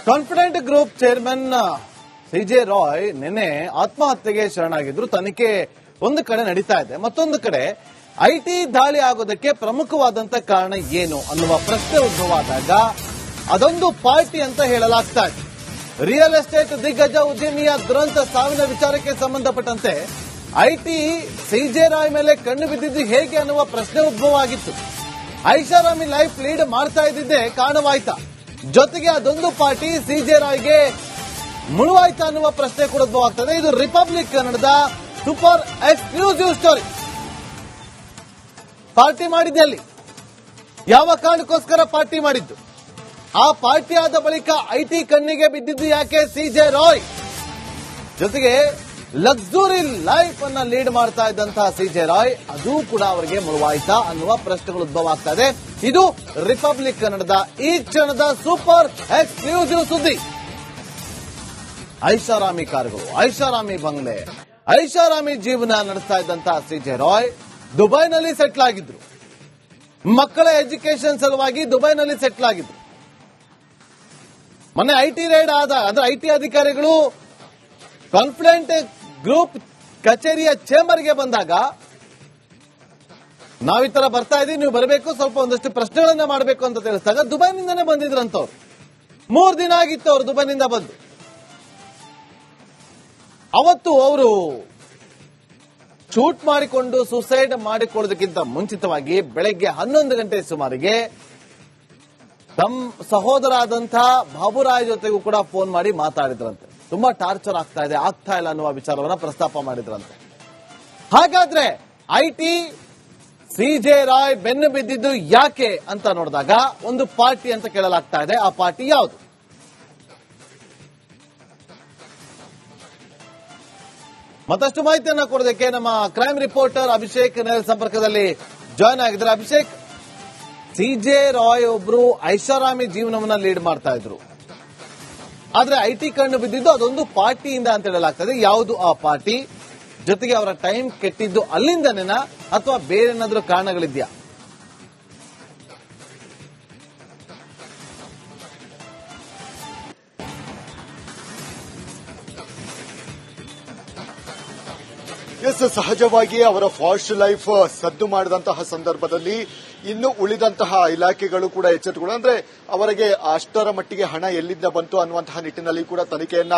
Confident Group chairman CJ Roy ನಿನ್ನೆ ಆತ್ಮಹತ್ಯೆಗೆ ಶರಣಾಗಿದ್ರು. ತನಿಖೆ ಒಂದು ಕಡೆ ನಡೀತಾ ಇದೆ, ಮತ್ತೊಂದು ಕಡೆ ಐಟಿ ದಾಳಿ ಆಗೋದಕ್ಕೆ ಪ್ರಮುಖವಾದಂತ ಕಾರಣ ಏನು ಅನ್ನುವ ಪ್ರಶ್ನೆ ಉದ್ಭವವಾದಾಗ ಅದೊಂದು ಪಾರ್ಟಿ ಅಂತ ಹೇಳಲಾಗ್ತಾ ಇದೆ. ರಿಯಲ್ ಎಸ್ಟೇಟ್ ದಿಗ್ಗಜ ಉದ್ಯಮಿಯ ದುರಂತ ಸಾವಿನ ವಿಚಾರಕ್ಕೆ ಸಂಬಂಧಪಟ್ಟಂತೆ ಐಟಿ ಸಿಜೆ ರಾಯ್ ಮೇಲೆ ಕಣ್ಣು ಬಿದ್ದಿದ್ದು ಹೇಗೆ ಅನ್ನುವ ಪ್ರಶ್ನೆ ಉದ್ಭವ ಆಗಿತ್ತು. ಐಷಾರಾಮಿ ಲೈಫ್ ಲೀಡ್ ಮಾಡ್ತಾ ಇದ್ದಿದ್ದೇ ಕಾರಣವಾಯ್ತಾ, ಜೊತೆಗೆ ಅದೊಂದು ಪಾರ್ಟಿ ಸಿಜೆ ರಾಯ್ಗೆ ಮುಳುವಾಯ್ತಾ ಅನ್ನುವ ಪ್ರಶ್ನೆ ಕೂಡ ಉದ್ಭವ ಆಗ್ತದೆ. ಇದು ರಿಪಬ್ಲಿಕ್ ಕನ್ನಡದ ಸೂಪರ್ ಎಕ್ಸ್ಕ್ಲೂಸಿವ್ ಸ್ಟೋರಿ. ಪಾರ್ಟಿ ಮಾಡಿದ್ದಲ್ಲಿ ಯಾವ ಕಾರಣಕ್ಕೋಸ್ಕರ ಪಾರ್ಟಿ ಮಾಡಿದ್ದು, ಆ ಪಾರ್ಟಿ ಆದ ಬಳಿಕ ಐಟಿ ಕಣ್ಣಿಗೆ ಬಿದ್ದಿದ್ದು ಯಾಕೆ ಸಿಜೆ ರಾಯ್, ಜೊತೆಗೆ ಲಕ್ಸುರಿ ಲೈಫ್ ಅನ್ನ ಲೀಡ್ ಮಾಡ್ತಾ ಇದ್ದಂತಹ ಸಿಜೆ ರಾಯ್ ಅದು ಕೂಡ ಅವರಿಗೆ ಮುಳುವಾಯ್ತಾ ಅನ್ನುವ ಪ್ರಶ್ನೆಗಳು ಉದ್ಭವ ಆಗ್ತಾ ಇದೆ. ಇದು ರಿಪಬ್ಲಿಕ್ ಕನ್ನಡದ ಈ ಕ್ಷಣದ ಸೂಪರ್ ಎಕ್ಸ್ಕ್ಲೂಸಿವ್ ಸುದ್ದಿ. ಐಷಾರಾಮಿ ಕಾರುಗಳು, ಐಷಾರಾಮಿ ಬಂಗ್ಲೆ, ಐಷಾರಾಮಿ ಜೀವನ ನಡೆಸ್ತಾ ಇದ್ದಂತಹ ಸಿಜೆ ರಾಯ್ ದುಬೈನಲ್ಲಿ ಸೆಟ್ಲ್ ಆಗಿದ್ರು. ಮಕ್ಕಳ ಎಜುಕೇಶನ್ ಸಲುವಾಗಿ ದುಬೈನಲ್ಲಿ ಸೆಟ್ಲ್ ಆಗಿದ್ರು. ಮೊನ್ನೆ ಐಟಿ ರೈಡ್ ಆದ ಅಂದ್ರೆ ಐಟಿ ಅಧಿಕಾರಿಗಳು ಕಾನ್ಫಿಡೆಂಟ್ ಗ್ರೂಪ್ ಕಚೇರಿಯ ಚೇಂಬರ್ಗೆ ಬಂದಾಗ ನಾವ್ ಈ ತರ ಬರ್ತಾ ಇದೀವಿ, ನೀವು ಬರಬೇಕು, ಸ್ವಲ್ಪ ಒಂದಷ್ಟು ಪ್ರಶ್ನೆಗಳನ್ನ ಮಾಡಬೇಕು ಅಂತ ತಿಳಿಸಿದಾಗ ದುಬೈನಿಂದನೇ ಬಂದಿದ್ರಂತವ್ರು. 3 ದಿನ ಆಗಿತ್ತು ಅವರು ದುಬೈನಿಂದ ಬಂದು. ಅವತ್ತು ಅವರು ಶೂಟ್ ಮಾಡಿಕೊಂಡು ಸುಸೈಡ್ ಮಾಡಿಕೊಳ್ಳೋದಕ್ಕಿಂತ ಮುಂಚಿತವಾಗಿ ಬೆಳಗ್ಗೆ 11 ಗಂಟೆ ಸುಮಾರಿಗೆ ತಮ್ಮ ಸಹೋದರ ಆದಂತಹ ಬಾಬುರಾಯ್ ಜೊತೆಗೂ ಕೂಡ ಫೋನ್ ಮಾಡಿ ಮಾತಾಡಿದ್ರಂತೆ. ತುಂಬಾ ಟಾರ್ಚರ್ ಆಗ್ತಾ ಇಲ್ಲ ಅನ್ನುವ ವಿಚಾರವನ್ನ ಪ್ರಸ್ತಾಪ ಮಾಡಿದ್ರಂತೆ. ಹಾಗಾದ್ರೆ ಐಟಿ ಸಿಜೆ ರಾಯ್ ಬೆನ್ನು ಬಿದ್ದಿದ್ದು ಯಾಕೆ ಅಂತ ನೋಡಿದಾಗ ಒಂದು ಪಾರ್ಟಿ ಅಂತ ಕೇಳಲಾಗ್ತಾ ಇದೆ. ಆ ಪಾರ್ಟಿ ಯಾವುದು? ಮತ್ತಷ್ಟು ಮಾಹಿತಿಯನ್ನ ಕೊಡೋದಕ್ಕೆ ನಮ್ಮ ಕ್ರೈಮ್ ರಿಪೋರ್ಟರ್ ಅಭಿಷೇಕ್ ನೇರ ಸಂಪರ್ಕದಲ್ಲಿ ಜಾಯ್ನ್ ಆಗಿದ್ದಾರೆ. ಅಭಿಷೇಕ್, ಸಿಜೆ ರಾಯ್ ಒಬ್ರು ಐಷಾರಾಮಿ ಜೀವನವನ್ನ ಲೀಡ್ ಮಾಡ್ತಾ ಇದ್ರು, ಆದ್ರೆ ಐಟಿ ಕಣ್ಣು ಬಿದ್ದಿದ್ದು ಅದೊಂದು ಪಾರ್ಟಿಯಿಂದ ಅಂತ ಹೇಳಲಾಗ್ತದೆ. ಯಾವುದು ಆ ಪಾರ್ಟಿ? ಜೊತೆಗೆ ಅವರ ಟೈಮ್ ಕೆಟ್ಟಿದ್ದು ಅಲ್ಲಿಂದನೇನಾ ಅಥವಾ ಬೇರೆ ಏನಾದ್ರೂ ಕಾರಣಗಳಿದ್ಯಾ? ಎಸ್, ಸಹಜವಾಗಿ ಅವರ ಫಾಸ್ಟ್ ಲೈಫ್ ಸದ್ದು ಮಾಡಿದಂತಹ ಸಂದರ್ಭದಲ್ಲಿ ಇನ್ನು ಉಳಿದಂತಹ ಇಲಾಖೆಗಳು ಕೂಡ ಎಚ್ಚೆತ್ತುಗಳು, ಅಂದ್ರೆ ಅವರಿಗೆ ಅಷ್ಟರ ಮಟ್ಟಿಗೆ ಹಣ ಎಲ್ಲಿಂದ ಬಂತು ಅನ್ನುವಂತಹ ನಿಟ್ಟಿನಲ್ಲಿ ಕೂಡ ತನಿಖೆಯನ್ನ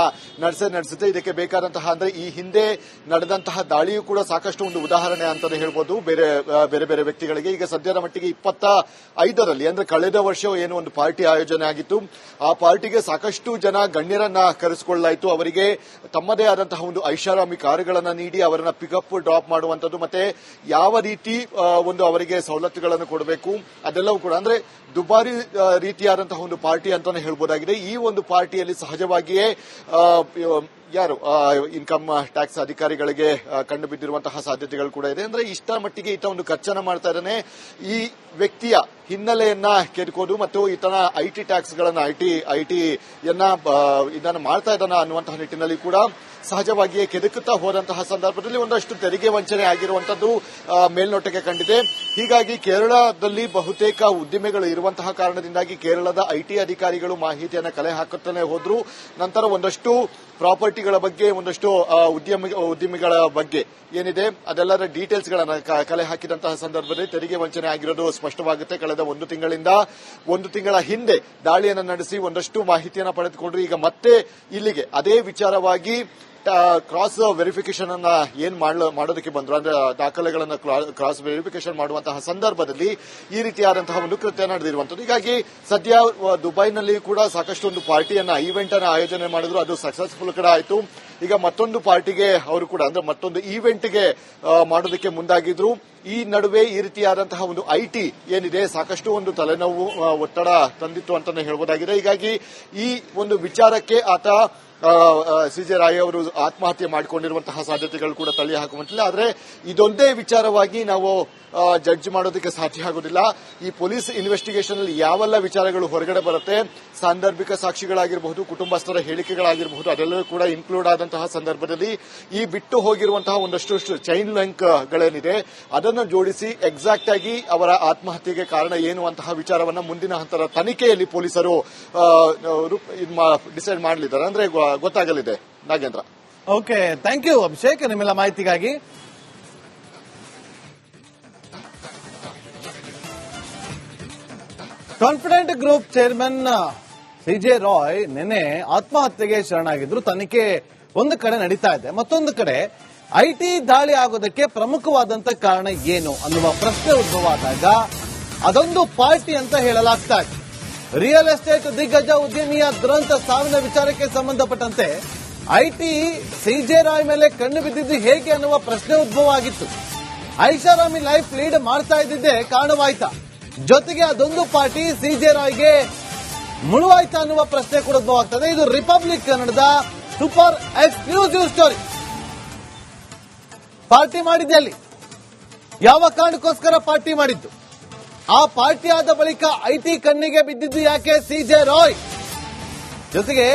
ನಡೆಸುತ್ತೆ. ಇದಕ್ಕೆ ಬೇಕಾದಂತಹ ಅಂದ್ರೆ ಈ ಹಿಂದೆ ನಡೆದಂತಹ ದಾಳಿಯೂ ಕೂಡ ಸಾಕಷ್ಟು ಒಂದು ಉದಾಹರಣೆ ಅಂತಾನೆ ಹೇಳ್ಬೋದು ಬೇರೆ ಬೇರೆ ವ್ಯಕ್ತಿಗಳಿಗೆ. ಈಗ ಸದ್ಯದ ಮಟ್ಟಿಗೆ 25ರಲ್ಲಿ ಅಂದ್ರೆ ಕಳೆದ ವರ್ಷ ಏನು ಒಂದು ಪಾರ್ಟಿ ಆಯೋಜನೆ ಆಗಿತ್ತು, ಆ ಪಾರ್ಟಿಗೆ ಸಾಕಷ್ಟು ಜನ ಗಣ್ಯರನ್ನ ಕರೆಸಿಕೊಳ್ಳಲಾಯಿತು. ಅವರಿಗೆ ತಮ್ಮದೇ ಆದಂತಹ ಒಂದು ಐಷಾರಾಮಿ ಕಾರುಗಳನ್ನ ನೀಡಿ ಅವರನ್ನ ಪಿಕಪ್ ಡ್ರಾಪ್ ಮಾಡುವಂತದ್ದು, ಮತ್ತೆ ಯಾವ ರೀತಿ ಒಂದು ಅವರಿಗೆ ಸವಲತ್ತುಗಳನ್ನು ಕೊಡಬೇಕು ಅದೆಲ್ಲವೂ ಕೂಡ ಅಂದ್ರೆ ದುಬಾರಿ ರೀತಿಯಾದಂತಹ ಒಂದು ಪಾರ್ಟಿ ಅಂತಾನೆ ಹೇಳ್ಬೋದಾಗಿದೆ. ಈ ಒಂದು ಪಾರ್ಟಿಯಲ್ಲಿ ಸಹಜವಾಗಿಯೇ ಯಾರು ಇನ್ಕಮ್ ಟ್ಯಾಕ್ಸ್ ಅಧಿಕಾರಿಗಳಿಗೆ ಕಂಡು ಬಿದ್ದಿರುವಂತಹ ಸಾಧ್ಯತೆಗಳು ಕೂಡ ಇದೆ. ಅಂದ್ರೆ ಇಷ್ಟ ಮಟ್ಟಿಗೆ ಈತ ಒಂದು ಖರ್ಚನ್ನ ಮಾಡ್ತಾ ಇದ್ದಾನೆ. ಈ ವ್ಯಕ್ತಿಯ ಹಿನ್ನೆಲೆಯನ್ನ ಕೆದಕೋದು ಮತ್ತು ಈತನ ಐಟಿ ಟ್ಯಾಕ್ಸ್ ಗಳನ್ನ ಇದನ್ನ ಮಾಡ್ತಾ ಇದ್ದಾನ ಅನ್ನುವಂತಹ ನಿಟ್ಟಿನಲ್ಲಿ ಕೂಡ ಸಹಜವಾಗಿಯೇ ಕೆದಕುತ್ತಾ ಹೋದಂತಹ ಸಂದರ್ಭದಲ್ಲಿ ಒಂದಷ್ಟು ತೆರಿಗೆ ವಂಚನೆ ಆಗಿರುವಂತದ್ದು ಮೇಲ್ನೋಟಕ್ಕೆ ಕಂಡಿದೆ. ಹೀಗಾಗಿ ಕೇರಳದಲ್ಲಿ ಬಹುತೇಕ ಉದ್ದಿಮೆಗಳು ಇರುವಂತಹ ಕಾರಣದಿಂದಾಗಿ ಕೇರಳದ ಐಟಿ ಅಧಿಕಾರಿಗಳು ಮಾಹಿತಿಯನ್ನು ಕಲೆ ಹಾಕುತ್ತಾನೆ ಹೋದ್ರು. ನಂತರ ಒಂದಷ್ಟು ಪ್ರಾಪರ್ಟಿಗಳ ಬಗ್ಗೆ, ಒಂದಷ್ಟು ಉದ್ಯಮಿಗಳ ಬಗ್ಗೆ ಏನಿದೆ ಅದೆಲ್ಲರ ಡೀಟೇಲ್ಸ್ ಗಳನ್ನ ಕಲೆ ಹಾಕಿದಂತಹ ಸಂದರ್ಭದಲ್ಲಿ ತೆರಿಗೆ ವಂಚನೆ ಆಗಿರೋದು ಸ್ಪಷ್ಟವಾಗುತ್ತೆ. ಕಳೆದ ಒಂದು ತಿಂಗಳ ಹಿಂದೆ ದಾಳಿಯನ್ನು ನಡೆಸಿ ಒಂದಷ್ಟು ಮಾಹಿತಿಯನ್ನು ಪಡೆದುಕೊಂಡ್ರು. ಈಗ ಮತ್ತೆ ಇಲ್ಲಿಗೆ ಅದೇ ವಿಚಾರವಾಗಿ ಕ್ರಾಸ್ ವೆರಿಫಿಕೇಶನ್ ಅನ್ನ ಏನ್ ಮಾಡೋದಕ್ಕೆ ಬಂದ್ರು, ಅಂದ್ರೆ ದಾಖಲೆಗಳನ್ನ ಕ್ರಾಸ್ ವೆರಿಫಿಕೇಶನ್ ಮಾಡುವಂತಹ ಸಂದರ್ಭದಲ್ಲಿ ಈ ರೀತಿಯಾದಂತಹ ಒಂದು ಕೃತ್ಯ ನಡೆದಿರುವಂತದ್ದು. ಹೀಗಾಗಿ ಸದ್ಯ ದುಬೈನಲ್ಲಿ ಕೂಡ ಸಾಕಷ್ಟು ಒಂದು ಪಾರ್ಟಿಯನ್ನ ಈವೆಂಟ್ ಅನ್ನ ಆಯೋಜನೆ ಮಾಡಿದ್ರು, ಅದು ಸಕ್ಸಸ್ಫುಲ್ ಕೂಡ ಆಯಿತು. ಈಗ ಮತ್ತೊಂದು ಪಾರ್ಟಿಗೆ ಅವರು ಕೂಡ ಅಂದ್ರೆ ಮತ್ತೊಂದು ಈವೆಂಟ್ಗೆ ಮಾಡೋದಕ್ಕೆ ಮುಂದಾಗಿದ್ರು. ಈ ನಡುವೆ ಈ ರೀತಿಯಾದಂತಹ ಒಂದು ಐಟಿ ಏನಿದೆ ಸಾಕಷ್ಟು ಒಂದು ತಲೆನೋವು ಒತ್ತಡ ತಂದಿತ್ತು ಅಂತಾನೆ ಹೇಳ್ಬೋದಾಗಿದೆ. ಹೀಗಾಗಿ ಈ ಒಂದು ವಿಚಾರಕ್ಕೆ ಆತ ಸಿಜೆ ರಾಯ್ ಅವರು ಆತ್ಮಹತ್ಯೆ ಮಾಡಿಕೊಂಡಿರುವಂತಹ ಸಾಧ್ಯತೆಗಳು ಕೂಡ ತಳ್ಳಿ ಹಾಕುವಂತಿಲ್ಲ. ಆದರೆ ಇದೊಂದೇ ವಿಚಾರವಾಗಿ ನಾವು ಜಡ್ಜ್ ಮಾಡೋದಕ್ಕೆ ಸಾಧ್ಯ ಆಗೋದಿಲ್ಲ. ಈ ಪೊಲೀಸ್ ಇನ್ವೆಸ್ಟಿಗೇಷನ್ ಅಲ್ಲಿ ಯಾವೆಲ್ಲ ವಿಚಾರಗಳು ಹೊರಗಡೆ ಬರುತ್ತೆ, ಸಾಂದರ್ಭಿಕ ಸಾಕ್ಷಿಗಳಾಗಿರಬಹುದು, ಕುಟುಂಬಸ್ಥರ ಹೇಳಿಕೆಗಳಾಗಿರಬಹುದು, ಅದೆಲ್ಲವೂ ಕೂಡ ಇನ್ಕ್ಲೂಡ್ ಆದಂತಹ ಸಂದರ್ಭದಲ್ಲಿ ಈ ಬಿಟ್ಟು ಹೋಗಿರುವಂತಹ ಒಂದಷ್ಟು ಚೈನ್ ಲಿಂಕ್ ಗಳೇನಿದೆ ಅದನ್ನು ಜೋಡಿಸಿ ಎಕ್ಸಾಕ್ಟ್ ಆಗಿ ಅವರ ಆತ್ಮಹತ್ಯೆಗೆ ಕಾರಣ ಏನು ಅಂತಹ ವಿಚಾರವನ್ನ ಮುಂದಿನ ಹಂತದ ತನಿಖೆಯಲ್ಲಿ ಪೊಲೀಸರು ಡಿಸೈಡ್ ಮಾಡಲಿದ್ದಾರೆ, ಅಂದ್ರೆ ಗೊತ್ತಾಗಲಿದೆ. Nagendra. Okay, thank you Abhishek ನಿಮ್ಮೆಲ್ಲ ಮಾಹಿತಿಗಾಗಿ. Confident Group chairman CJ Roy ನಿನ್ನೆ ಆತ್ಮಹತ್ಯೆಗೆ ಶರಣಾಗಿದ್ರು. ತನಿಖೆ ಒಂದು ಕಡೆ ನಡೀತಾ ಇದೆ, ಮತ್ತೊಂದು ಕಡೆ ಐಟಿ ದಾಳಿ ಆಗೋದಕ್ಕೆ ಪ್ರಮುಖವಾದಂತ ಕಾರಣ ಏನು ಅನ್ನುವ ಪ್ರಶ್ನೆ ಉದ್ಭವ ಆದಾಗ ಅದೊಂದು ಪಾರ್ಟಿ ಅಂತ ಹೇಳಲಾಗ್ತಾ ಇದೆ. ರಿಯಲ್ ಎಸ್ಟೇಟ್ ದಿಗ್ಗಜ ಉದ್ಯಮಿಯ ದುರಂತ ಸಾವಿನ ವಿಚಾರಕ್ಕೆ ಸಂಬಂಧಪಟ್ಟಂತೆ ಐಟಿ ಸಿಜೆ ರಾಯ್ ಮೇಲೆ ಕಣ್ಣು ಬಿದ್ದಿದ್ದು ಹೇಗೆ ಅನ್ನುವ ಪ್ರಶ್ನೆ ಉದ್ಭವ ಆಗಿತ್ತು. ಐಷಾರಾಮಿ ಲೈಫ್ ಲೀಡ್ ಮಾಡ್ತಾ ಇದ್ದಿದ್ದೇ ಕಾರಣವಾಯ್ತಾ, ಜೊತೆಗೆ ಅದೊಂದು ಪಾರ್ಟಿ ಸಿಜೆ ರಾಯ್ಗೆ ಮುಳುವಾಯ್ತಾ ಅನ್ನುವ ಪ್ರಶ್ನೆ ಕೂಡ ಉದ್ಭವ ಆಗ್ತದೆ. ಇದು ರಿಪಬ್ಲಿಕ್ ಕನ್ನಡದ ಸೂಪರ್ ಎಕ್ಸ್ಕ್ಲೂಸಿವ್ ಸ್ಟೋರಿ. ಪಾರ್ಟಿ ಮಾಡಿದ್ದೆ ಅಲ್ಲಿ, ಯಾವ ಕಾರಣಕ್ಕೋಸ್ಕರ ಪಾರ್ಟಿ ಮಾಡಿದ್ದು, ಆ ಪಾರ್ಟಿ ಆದ ಬಳಿಕ ಐಟಿ ಕಣ್ಣಿಗೆ ಬಿದ್ದಿದ್ದು ಯಾಕೆ ಸಿಜೆ ರಾಯ್, ಜೊತೆಗೆ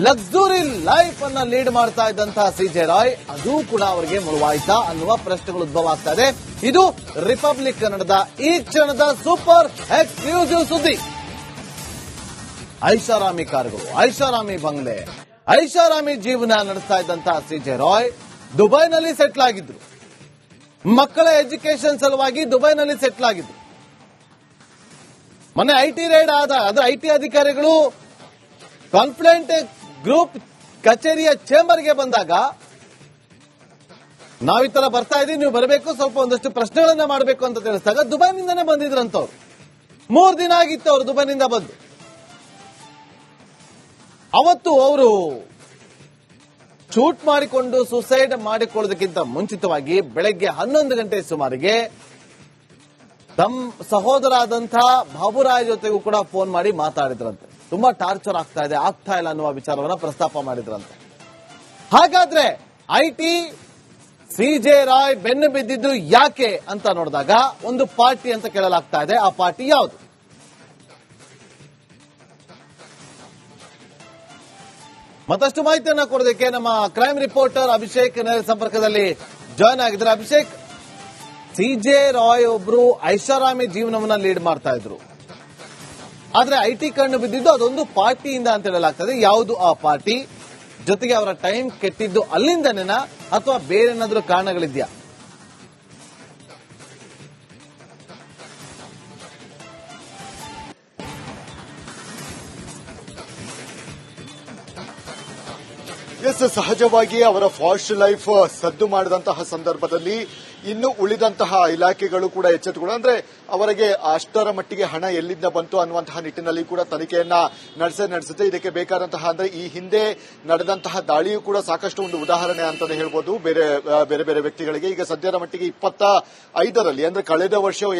ಲಕ್ಸುರಿ ಲೈಫ್ ಅನ್ನ ಲೀಡ್ ಮಾಡ್ತಾ ಇದ್ದಂತಹ ಸಿಜೆ ರಾಯ್ ಅದು ಕೂಡ ಅವರಿಗೆ ಮುಳುವಾಯ್ತಾ ಅನ್ನುವ ಪ್ರಶ್ನೆಗಳು ಉದ್ಭವ ಆಗ್ತಾ ಇದೆ. ಇದು ರಿಪಬ್ಲಿಕ್ ಕನ್ನಡದ ಈ ಕ್ಷಣದ ಸೂಪರ್ ಎಕ್ಸ್ಕ್ಲೂಸಿವ್ ಸುದ್ದಿ. ಐಷಾರಾಮಿ ಕಾರುಗಳು, ಐಷಾರಾಮಿ ಬಂಗ್ಲೆ, ಐಷಾರಾಮಿ ಜೀವನ ನಡೆಸ್ತಾ ಇದ್ದಂತಹ ಸಿಜೆ ರಾಯ್ ದುಬೈನಲ್ಲಿ ಸೆಟ್ಲ್ ಆಗಿದ್ರು. ಮಕ್ಕಳ ಎಜುಕೇಶನ್ ಸಲುವಾಗಿ ದುಬೈನಲ್ಲಿ ಸೆಟ್ಲ್ ಆಗಿದ್ರು. ಮೊನ್ನೆ ಐಟಿ ರೈಡ್ ಆದ ಅದು ಐಟಿ ಅಧಿಕಾರಿಗಳು ಕಾನ್ಫಿಡೆಂಟ್ ಗ್ರೂಪ್ ಕಚೇರಿಯ ಚೇಂಬರ್ಗೆ ಬಂದಾಗ ನಾವ್ ಈ ತರ ಬರ್ತಾ ಇದೀವಿ, ನೀವು ಬರಬೇಕು, ಸ್ವಲ್ಪ ಒಂದಷ್ಟು ಪ್ರಶ್ನೆಗಳನ್ನ ಮಾಡಬೇಕು ಅಂತ ತಿಳಿಸಿದಾಗ ದುಬೈನಿಂದನೇ ಬಂದಿದ್ರಂತವ್ರು. 3 ದಿನ ಆಗಿತ್ತು ಅವರು ದುಬೈನಿಂದ ಬಂದು. ಅವತ್ತು ಅವರು ಶೂಟ್ ಮಾಡಿಕೊಂಡು ಸುಸೈಡ್ ಮಾಡಿಕೊಳ್ಳೋದಕ್ಕಿಂತ ಮುಂಚಿತವಾಗಿ ಬೆಳಗ್ಗೆ 11 ಗಂಟೆ ಸುಮಾರಿಗೆ ತಮ್ಮ ಸಹೋದರ ಆದಂತಹ ಬಾಬುರಾಯ್ ಜೊತೆಗೂ ಕೂಡ ಫೋನ್ ಮಾಡಿ ಮಾತಾಡಿದ್ರಂತೆ. ತುಂಬಾ ಟಾರ್ಚರ್ ಆಗ್ತಾ ಇಲ್ಲ ಅನ್ನುವ ವಿಚಾರವನ್ನ ಪ್ರಸ್ತಾಪ ಮಾಡಿದ್ರಂತೆ. ಹಾಗಾದ್ರೆ ಐಟಿ ಸಿಜೆ ರಾಯ್ ಬೆನ್ನು ಬಿದ್ದಿದ್ದು ಯಾಕೆ ಅಂತ ನೋಡಿದಾಗ ಒಂದು ಪಾರ್ಟಿ ಅಂತ ಕೇಳಲಾಗ್ತಾ ಇದೆ. ಆ ಪಾರ್ಟಿ ಯಾವುದು? ಮತ್ತಷ್ಟು ಮಾಹಿತಿಯನ್ನ ಕೊಡೋದಕ್ಕೆ ನಮ್ಮ ಕ್ರೈಮ್ ರಿಪೋರ್ಟರ್ ಅಭಿಷೇಕ್ ಸಂಪರ್ಕದಲ್ಲಿ ಜಾಯ್ನ್ ಆಗಿದ್ದಾರೆ. ಅಭಿಷೇಕ್, ಸಿಜೆ ರಾಯ್ ಒಬ್ರು ಐಷಾರಾಮಿ ಜೀವನವನ್ನ ಲೀಡ್ ಮಾಡ್ತಾ ಇದ್ರು, ಆದ್ರೆ ಐಟಿ ಕಣ್ಣು ಬಿದ್ದಿದ್ದು ಅದೊಂದು ಪಾರ್ಟಿಯಿಂದ ಅಂತ ಹೇಳಲಾಗ್ತದೆ. ಯಾವುದು ಆ ಪಾರ್ಟಿ? ಜೊತೆಗೆ ಅವರ ಟೈಮ್ ಕೆಟ್ಟಿದ್ದು ಅಲ್ಲಿಂದನೇನಾ ಅಥವಾ ಬೇರೆ ಏನಾದ್ರೂ ಕಾರಣಗಳಿದ್ಯಾ? ಎಸ್, ಸಹಜವಾಗಿ ಅವರ ಫಾಸ್ಟ್ ಲೈಫ್ ಸದ್ದು ಮಾಡಿದಂತಹ ಸಂದರ್ಭದಲ್ಲಿ ಇನ್ನು ಉಳಿದಂತಹ ಇಲಾಖೆಗಳು ಕೂಡ ಎಚ್ಚೆತ್ತುಕೊಂಡು, ಅಂದ್ರೆ ಅವರಿಗೆ ಅಷ್ಟರ ಮಟ್ಟಿಗೆ ಹಣ ಎಲ್ಲಿಂದ ಬಂತು ಅನ್ನುವಂತಹ ನಿಟ್ಟಿನಲ್ಲಿ ಕೂಡ ತನಿಖೆಯನ್ನ ನಡೆಸುತ್ತೆ. ಇದಕ್ಕೆ ಬೇಕಾದಂತಹ ಅಂದ್ರೆ ಈ ಹಿಂದೆ ನಡೆದಂತಹ ದಾಳಿಯೂ ಕೂಡ ಸಾಕಷ್ಟು ಒಂದು ಉದಾಹರಣೆ ಅಂತಾನೆ ಹೇಳ್ಬೋದು ಬೇರೆ ಬೇರೆ ವ್ಯಕ್ತಿಗಳಿಗೆ. ಈಗ ಸದ್ಯದ ಮಟ್ಟಿಗೆ 25ರಲ್ಲಿ ಅಂದ್ರೆ ಕಳೆದ ವರ್ಷ